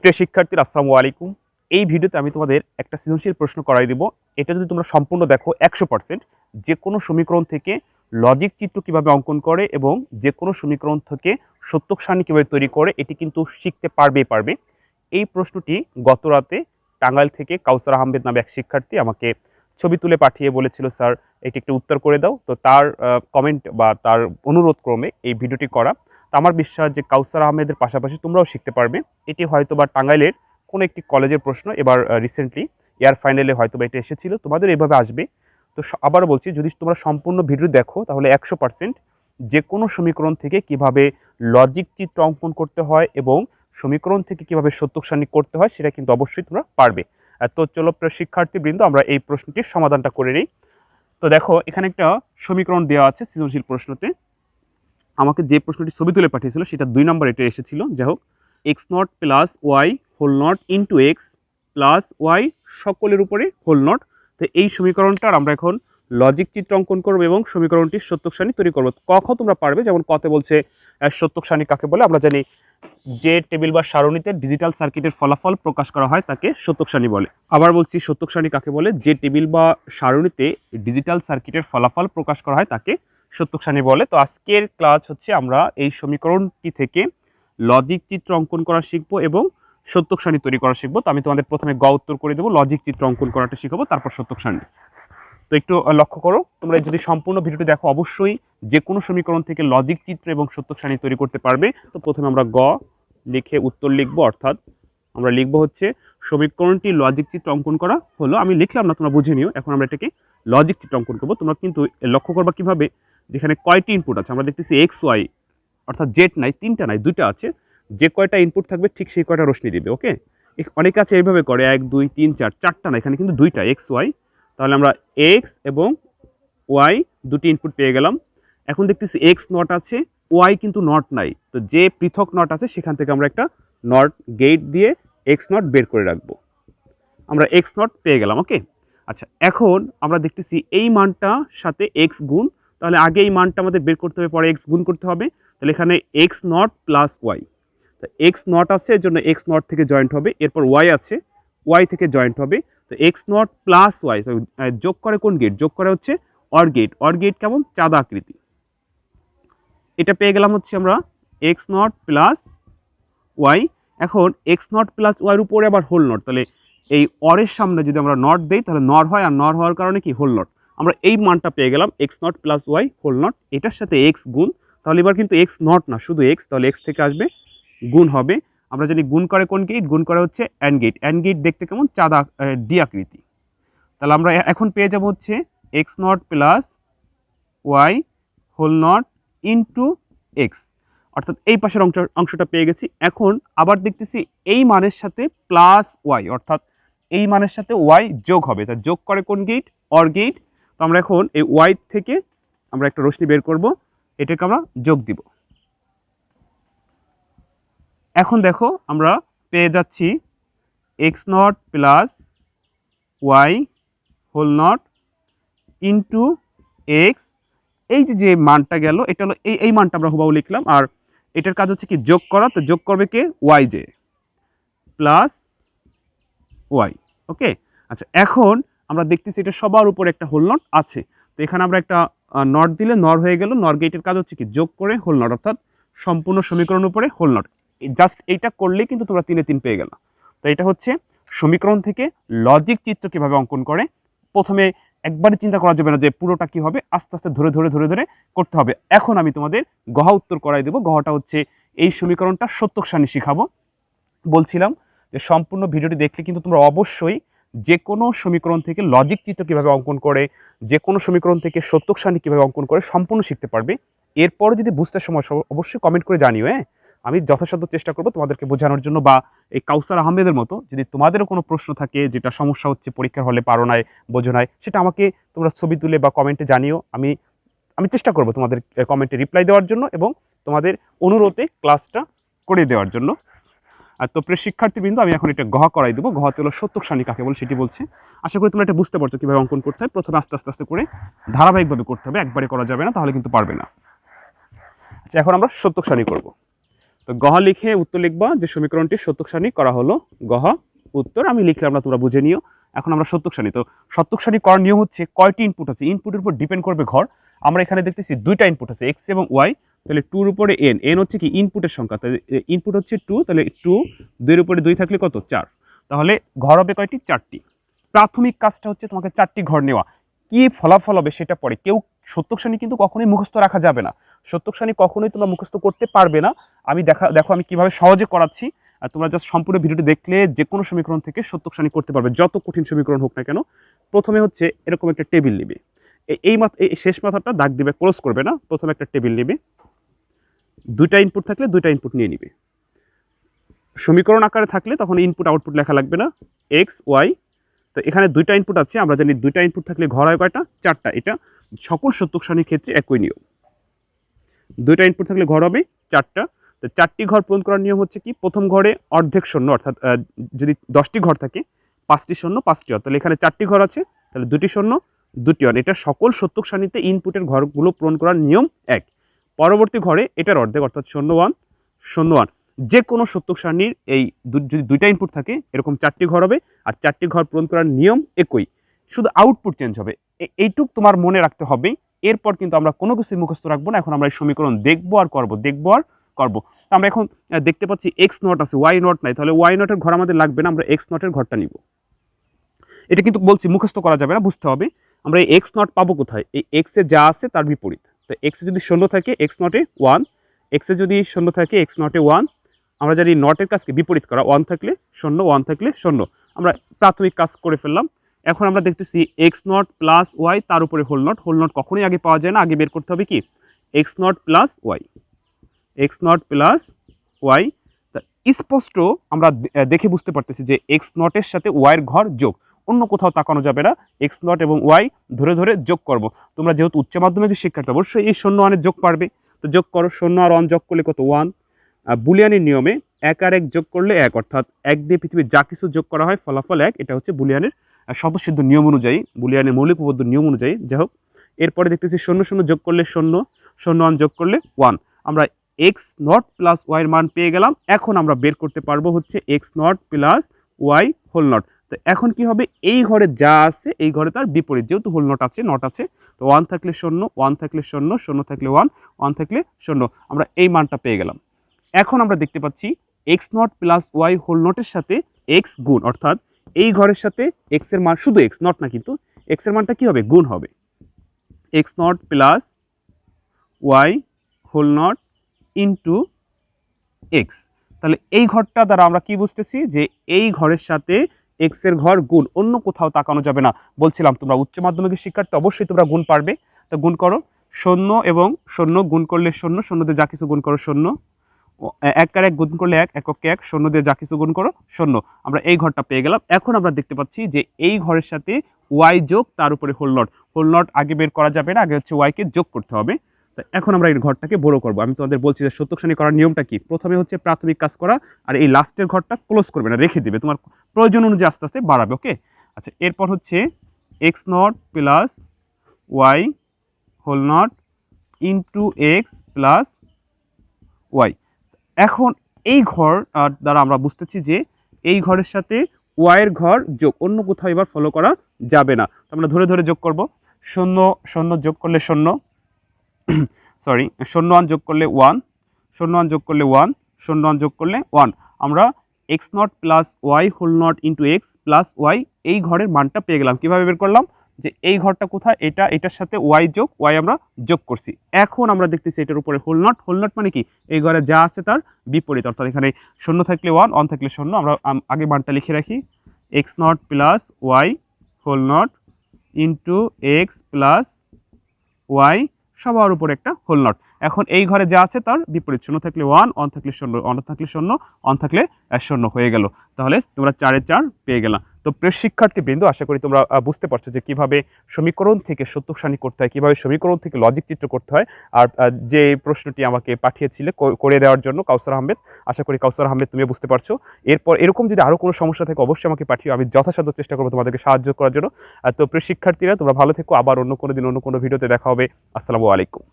প্রিয় শিক্ষার্থীরা আসসালামু আলাইকুম। এই ভিডিওতে আমি তোমাদের একটা সৃজনশীল প্রশ্ন করাই দিব। এটা যদি তোমরা সম্পূর্ণ দেখো 100% যে কোনো সমীকরণ থেকে লজিক চিত্র কিভাবে অঙ্কন করে এবং যে কোনো সমীকরণ থেকে সত্যক সারণী কিভাবে তৈরি করে এটি কিন্তু শিখতে পারবে। এই প্রশ্নটি গত রাতে টাঙ্গাইল থেকে কাউসার আহমেদ নামে এক শিক্ষার্থী আমাকে ছবি তুলে পাঠিয়ে বলেছিল, স্যার এটি একটু উত্তর করে দাও। তো তার কমেন্ট বা তার অনুরোধ ক্রমে এই ভিডিওটি করা। তো আমার বিশ্বাস যে কাউসার আহমেদের পাশাপাশি তোমরাও শিখতে পারবে। এটি হয়তো বা টাঙ্গাইলের কোনো একটি কলেজের প্রশ্ন, এবার রিসেন্টলি ইয়ার ফাইনালে হয়তো বা এটা এসেছিল, তোমাদের এভাবে আসবে। তো আবারও বলছি, যদি তোমরা সম্পূর্ণ ভিডিও দেখো তাহলে 100% যে কোনো সমীকরণ থেকে কিভাবে লজিক চিত্র অঙ্কন করতে হয় এবং সমীকরণ থেকে কিভাবে সত্যক সারণী করতে হয় সেটা কিন্তু অবশ্যই তোমরা পারবে। তো চলো প্রিয় শিক্ষার্থীবৃন্দ, আমরা এই প্রশ্নটির সমাধানটা করে নিই। তো দেখো, এখানে একটা সমীকরণ দেওয়া আছে সৃজনশীল প্রশ্নতে। আমাকে যে প্রশ্নটি ছবি তুলে পাঠিয়েছিল সেটা 2 নম্বর এটা এসেছিল। যাই হোক, x naught plus Y whole naught into x plus y সকলের উপরে হোল নট। তো এই সমীকরণটার আমরা এখন লজিক চিত্র অঙ্কন করবো এবং সমীকরণটির সত্যক সারণী তৈরি করবো। কখন তোমরা পারবে, যেমন কতে বলছে সত্যক সারণী কাকে বলে। আমরা জানি যে টেবিল বা সারণীতে ডিজিটাল সার্কিটের ফলাফল প্রকাশ করা হয় তাকে সত্যক সারণী বলে। আবার বলছি, সত্যক সারণী কাকে বলে, যে টেবিল বা সারণীতে ডিজিটাল সার্কিটের ফলাফল প্রকাশ করা হয় তাকে সত্যক সারণী বলে। তো আজকের ক্লাস হচ্ছে আমরা এই সমীকরণটি থেকে লজিক চিত্র অঙ্কন করা শিখবো এবং সত্যক সারণী তৈরি করা শিখবো। তো আমি তোমাদের প্রথমে গ উত্তর করে দেবো, লজিক চিত্র অঙ্কন করাটা শিখাবো, তারপর সত্যক সারণী। তো একটু লক্ষ্য করো, তোমরা যদি সম্পূর্ণ ভিডিওটি দেখো অবশ্যই যে কোনো সমীকরণ থেকে লজিক চিত্র এবং সত্যক সারণী তৈরি করতে পারবে। তো প্রথমে আমরা গ লিখে উত্তর লিখবো, অর্থাৎ আমরা লিখবো হচ্ছে সমীকরণটি লজিক চিত্র অঙ্কন করা হলো। আমি লিখলাম না, তোমরা বুঝে নিও। এখন আমরা এটাকে লজিক চিত্র অঙ্কন করবো। তোমরা কিন্তু লক্ষ্য করবা কিভাবে, যেখানে কয়টি ইনপুট আছে। আমরা দেখতেছি এক্স ওয়াই, অর্থাৎ জেড নাই, তিনটা নাই, দুইটা আছে। যে কয়টা ইনপুট থাকবে ঠিক সেই কয়টা রশ্মি দিবে। ওকে, অনেকে আছে এইভাবে করে 1 2 3 4, চারটা না, এখানে কিন্তু দুইটা এক্স ওয়াই। তাহলে আমরা এক্স এবং ওয়াই দুটি ইনপুট পেয়ে গেলাম। এখন দেখতেছি এক্স নট আছে, ওয়াই কিন্তু নট নাই। তো যে পৃথক নট আছে সেখান থেকে আমরা একটা নট গেট দিয়ে এক্স নট বের করে রাখবো। আমরা এক্স নট পেয়ে গেলাম। ওকে, আচ্ছা, এখন আমরা দেখতেছি এই মানটার সাথে এক্স গুণ। তাহলে আগে এই মানটা আমাদের বের করতে হবে, পরে এক্স গুণ করতে হবে। তাহলে এখানে এক্স নট প্লাস ওয়াই, তো এক্স নট আছে এর জন্য এক্স নট থেকে জয়েন্ট হবে। এরপর ওয়াই আছে, ওয়াই থেকে জয়েন্ট হবে। তো এক্স নট প্লাস ওয়াই যোগ করে কোন গেট, যোগ করে হচ্ছে অর গেট। অর গেট কেমন, চাঁদা আকৃতি। এটা পেয়ে গেলাম হচ্ছে আমরা এক্স নট প্লাস ওয়াই। এখন এক্স নট প্লাস ওয়াইয়ের উপরে আবার হোল নট, তাহলে এই অরের সামনে যদি আমরা নট দেই তাহলে নর হয়, আর নর হওয়ার কারণে কি হোল নট। আমরা এই মানটা পেয়ে গেলাম x naught plus Y whole naught. এটার সাথে এক্স গুণ, তাহলে এবার কিন্তু এক্স নট না, শুধু এক্স। তাহলে এক্স থেকে আসবে গুণ হবে। আমরা জানি গুণ করে কোন গেট, গুণ করে হচ্ছে অ্যান্ড গেট। অ্যান্ড গেট দেখতে কেমন, চাঁদা ডি আকৃতি। তাহলে আমরা এখন পেয়ে যাব হচ্ছে x naught plus Y whole naught into x, অর্থাৎ এই পাশের অংশটা পেয়ে গেছি। এখন আবার দেখতেছি এই মানের সাথে প্লাস ওয়াই, অর্থাৎ এই মানের সাথে ওয়াই যোগ হবে। তা যোগ করে কোন গেট, অর গেট। তো আমরা এখন এই ওয়াই থেকে আমরা একটা রশ্মি বের করব, এটাকে আমরা যোগ দিব। এখন দেখো আমরা পেয়ে যাচ্ছি x naught plus Y whole naught into x. এই যে মানটা গেল, এটা হলো এই মানটা আমরা হুবাহু লিখলাম। আর এটার কাজ হচ্ছে কি, যোগ করা। তো যোগ করবে কে, ওয়াই জে প্লাস ওয়াই। ওকে, আচ্ছা, এখন আমরা দেখতেছি এটা সবার উপরে একটা হোল নট আছে। তো এখানে আমরা একটা নট দিলে নর হয়ে গেল। নর গেটের কাজ হচ্ছে কি, যোগ করে হোল নট, অর্থাৎ সম্পূর্ণ সমীকরণের উপরে হোল নট। জাস্ট এইটা করলেই কিন্তু তোমরা 3 এ 3 পেয়ে গেল। তো এটা হচ্ছে সমীকরণ থেকে লজিক চিত্র কিভাবে অঙ্কন করে। প্রথমে একবারে চিন্তা করা যাবে না যে পুরোটা কি হবে, আস্তে আস্তে ধরে ধরে ধরে ধরে করতে হবে। এখন আমি তোমাদের গহা উত্তর করাই দেবো। গহটা হচ্ছে এই সমীকরণটা সত্যক সারণী শিখাবো। বলছিলাম যে সম্পূর্ণ ভিডিওটি দেখলে কিন্তু তোমরা অবশ্যই যে কোনো সমীকরণ থেকে লজিক চিত্র কীভাবে অঙ্কন করে, যে কোনো সমীকরণ থেকে সত্যক সারণী কীভাবে অঙ্কন করে সম্পূর্ণ শিখতে পারবে। এরপরে যদি বুঝতে সমস্যা অবশ্যই কমেন্ট করে জানিও। হ্যাঁ, আমি যথাসাধ্য চেষ্টা করবো তোমাদেরকে বোঝানোর জন্য। বা এই কাউসার আহমেদের মতো যদি তোমাদেরও কোনো প্রশ্ন থাকে, যেটা সমস্যা হচ্ছে পরীক্ষার হলে পারো নাই, বোঝো নাই, সেটা আমাকে তোমরা ছবি তুলে বা কমেন্টে জানিও। আমি চেষ্টা করবো তোমাদের কমেন্টে রিপ্লাই দেওয়ার জন্য এবং তোমাদের অনুরোধে ক্লাসটা করে দেওয়ার জন্য। আর তো প্রিয় শিক্ষার্থীবৃন্দ, আমি এখন এটা গহা করাই দেবো। গহাতে হলো সত্যক সারণী কাকে বলে সেটি বলছে। আশা করি তোমরা এটা বুঝতে পারছো কীভাবে অঙ্কন করতে হয়। প্রথমে আস্তে আস্তে আস্তে করে ধারাবাহিকভাবে করতে হবে, একবারে করা যাবে না, তাহলে কিন্তু পারবে না। আচ্ছা, এখন আমরা সত্যক সারণী করবো। তো গহ লিখে উত্তর লিখবা যে সমীকরণটি সত্যক সারণী করা হলো, গহ উত্তর আমি লিখলাম না, তোমরা বুঝে নিও। এখন আমরা সত্যক সারণী, তো সত্যক সারণী করার নিয়ম হচ্ছে কয়টি ইনপুট আছে, ইনপুটের উপর ডিপেন্ড করবে ঘর। আমরা এখানে দেখতেছি দুইটা ইনপুট আছে এক্স এবং ওয়াই, তাহলে টুর উপরে এন, এন হচ্ছে কি ইনপুটের সংখ্যা, তাহলে ইনপুট হচ্ছে টু, তাহলে টু, দুইয়ের উপরে দুই থাকলে কত, চার, তাহলে ঘর হবে কয়টি, চারটি। প্রাথমিক কাজটা হচ্ছে তোমাকে চারটি ঘর নেওয়া, কি ফলাফল হবে সেটা পরে। কেউ সত্যক সারণী কিন্তু কখনোই মুখস্থ রাখা যাবে না, সত্যক সারণী কখনোই তোমরা মুখস্থ করতে পারবে না। আমি দেখো আমি কিভাবে সহজে করাচ্ছি, আর তোমরা জাস্ট সম্পূর্ণ ভিডিওটি দেখলে যে কোনো সমীকরণ থেকে সত্যক সারণী করতে পারবে, যত কঠিন সমীকরণ হোক না কেন। প্রথমে হচ্ছে এরকম একটা টেবিল নিবে, এই শেষ মাথাটা দাগ দিবে, ক্লোজ করবে না। প্রথমে একটা টেবিল নিবে, দুইটা ইনপুট থাকলে দুইটা ইনপুট নিয়ে নিবে। সমীকরণ আকারে থাকলে তখন ইনপুট আউটপুট লেখা লাগবে না, এক্স ওয়াই। তো এখানে দুইটা ইনপুট আছে, আমরা জানি দুইটা ইনপুট থাকলে ঘর হয় কয়টা, চারটা। এটা সকল সত্যক সারণীর ক্ষেত্রে একই নিয়ম, দুইটা ইনপুট থাকলে ঘর হবে চারটা। তো চারটি ঘর পূরণ করার নিয়ম হচ্ছে কি, প্রথম ঘরে অর্ধেক শূন্য, অর্থাৎ যদি 10টি ঘর থাকে 5টি শূন্য 5টি অন, তাহলে এখানে 4টি ঘর আছে, তাহলে 2টি শূন্য 2টি অন। এটা সকল সত্যক সারণীতে ইনপুটের ঘরগুলো পূরণ করার নিয়ম এক। পরবর্তী ঘরে এটার অর্ধেক, অর্থাৎ 0 1 0 1। যে কোনো সত্যক সারণীর এই যদি দুইটা ইনপুট থাকে এরকম 4টি ঘর হবে, আর 4টি ঘর পূরণ করার নিয়ম একই, শুধু আউটপুট চেঞ্জ হবে। এইটুক তোমার মনে রাখতে হবে। এরপর কিন্তু আমরা কোনো কিছু মুখস্থ রাখবো না, এখন আমরা এই সমীকরণ দেখবো আর করবো, দেখবো আর করবো। তো আমরা এখন দেখতে পাচ্ছি এক্স নট আছে, ওয়াই নট নাই, তাহলে ওয়াই নটের ঘর আমাদের লাগবে না, আমরা এক্স নটের ঘরটা নিব। এটা কিন্তু বলছি মুখস্থ করা যাবে না, বুঝতে হবে। আমরা এই এক্স নট পাবো কোথায়, এই এক্সে যা আছে তার বিপরীত। তো এক্সে যদি শূন্য থাকে এক্স নটে 1, এক্সে যদি শূন্য থাকে এক্স নটে 1। আমরা জানি নটের কাজকে বিপরীত করা, 1 থাকলে 0 1 থাকলে 0। আমরা প্রাথমিক কাজ করে ফেললাম। এখন আমরা দেখতেছি এক্স নট প্লাস ওয়াই, তার উপরে হোল নট। হোল নট কখনোই আগে পাওয়া যায় না, আগে বের করতে হবে কি, x naught plus y, x naught plus y. স্পষ্ট আমরা দেখে বুঝতে পারতেছি যে এক্স নটের সাথে ওয়াইয়ের ঘর যোগ, অন্য কোথাও তাকানো যাবে না। এক্স নট এবং ওয়াই ধরে ধরে যোগ করব। তোমরা যেহেতু উচ্চ মাধ্যমিকের শিক্ষার্থী অবশ্যই এই 0 1-এর যোগ পারবে, তো যোগ করো। 0 আর 1 যোগ করলে কত, 1। বুলিয়ানের নিয়মে 1 আর 1 যোগ করলে 1, অর্থাৎ 1 দিয়ে পৃথিবীর যা কিছু যোগ করা হয় ফলাফল 1। এটা হচ্ছে বুলিয়ানের স্বতঃসিদ্ধ নিয়ম অনুযায়ী, বুলিয়ানের মৌলিক উপপাদ্য নিয়ম অনুযায়ী। যাই হোক, এরপরে দেখতেছি 0 0 যোগ করলে 0, 0 1 যোগ করলে 1। আমরা এক্স নট প্লাস ওয়াইয়ের মান পেয়ে গেলাম। এখন আমরা বের করতে পারবো হচ্ছে x naught plus Y whole naught. তো এখন কি হবে, এই ঘরে যা আছে এই ঘরে তার বিপরীত, যেহেতু হোল নট আছে, নট আছে, তো 1 থাকলে 0, 1 থাকলে 0, 0 থাকলে 1, 1 থাকলে 0। আমরা এই মানটা পেয়ে গেলাম। এখন আমরা দেখতে পাচ্ছি X naught plus Y whole naught সাথে এক্স গুণ, অর্থাৎ এই ঘরের সাথে এক্স এর মান, শুধু এক্স নট না কিন্তু, এক্স এর মানটা কি হবে, গুণ হবে। X naught plus Y whole naught into x. তাহলে এই ঘরটা দ্বারা আমরা কি বুঝতেছি, যে এই ঘরের সাথে এক্স এর ঘর গুণ, অন্য কোথাও তাকানো যাবে না। বলছিলাম তোমরা উচ্চ মাধ্যমিকের শিক্ষার্থী অবশ্যই তোমরা গুণ পারবে। তো গুণ করো, 0 এবং 0 গুণ করলে 0, 0 দিয়ে যা কিছু গুণ করো 0, 1 আর 1 গুণ করলে 1, 1 কে 1, 0 দিয়ে যা কিছু গুণ করো 0। আমরা এই ঘরটা পেয়ে গেলাম। এখন আমরা দেখতে পাচ্ছি যে এই ঘরের সাথে ওয়াই যোগ, তার উপরে হোল নট। হোল নট আগে বের করা যাবে না, আগে হচ্ছে ওয়াইকে যোগ করতে হবে। তো এখন আমরা এই ঘরটাকে বড় করবো। আমি তোমাদের বলছি যে সত্যক সারণী করার নিয়মটা কি, প্রথমে হচ্ছে প্রাথমিক কাজ করা, আর এই লাস্টের ঘরটা ক্লোজ করবে না, রেখে দিবে, তোমার প্রয়োজন অনুযায়ী আস্তে আস্তে বাড়াবে। ওকে, আচ্ছা, এরপর হচ্ছে x naught plus Y whole naught into x plus y. এখন এই ঘর দ্বারা আমরা বুঝতেছি যে এই ঘরের সাথে ওয়াইয়ের ঘর যোগ, অন্য কোথাও এবার ফলো করা যাবে না। আমরা ধরে ধরে যোগ করব। 0 0 যোগ করলে 0, সরি 0 1 যোগ করলে 1, 0 1 যোগ করলে 1, 0 1 যোগ করলে 1। আমরা x naught plus Y whole naught into x plus y এই ঘরের মানটা পেয়ে গেলাম। কীভাবে বের করলাম, যে এই ঘরটা কোথায়, এটা, এটার সাথে ওয়াই যোগ, ওয়াই আমরা যোগ করছি। এখন আমরা দেখতেছি এটার উপরে হোল নট। হোল নট মানে কি, এই ঘরে যা আছে তার বিপরীত, অর্থাৎ এখানে 0 থাকলে 1, 1 থাকলে 0। আমরা আগে মানটা লিখে রাখি, x naught plus Y whole naught into x plus y সবার উপরে একটা হোল নট। এখন এই ঘরে যা আছে তার বিপরীত, 0 থাকলে 1, 1 থাকলে 0, 1 থাকলে 0, 1 থাকলে 0 হয়ে গেল। তাহলে তোমরা 4 4 পেয়ে গেলাম। তো প্রিয় শিক্ষার্থী বিন্দু, আশা করি তোমরা বুঝতে পারছো যে কিভাবে সমীকরণ থেকে সত্যক সারণী করতে হয়, কিভাবে সমীকরণ থেকে লজিক চিত্র করতে হয়। আর যে প্রশ্নটি আমাকে পাঠিয়েছিলে করে দেওয়ার জন্য কাউসার আহমেদ, আশা করি কাউসার আহমেদ তুমি বুঝতে পারছো। এরপর এরকম যদি আরও কোনো সমস্যা থাকে অবশ্যই আমাকে পাঠিও, আমি যথাসাধ্য চেষ্টা করবো তোমাদেরকে সাহায্য করার জন্য। তো প্রিয় শিক্ষার্থীরা তোমরা ভালো থেকো, আবার অন্য কোনো দিন অন্য কোনো ভিডিওতে দেখা হবে। আসসালামু আলাইকুম।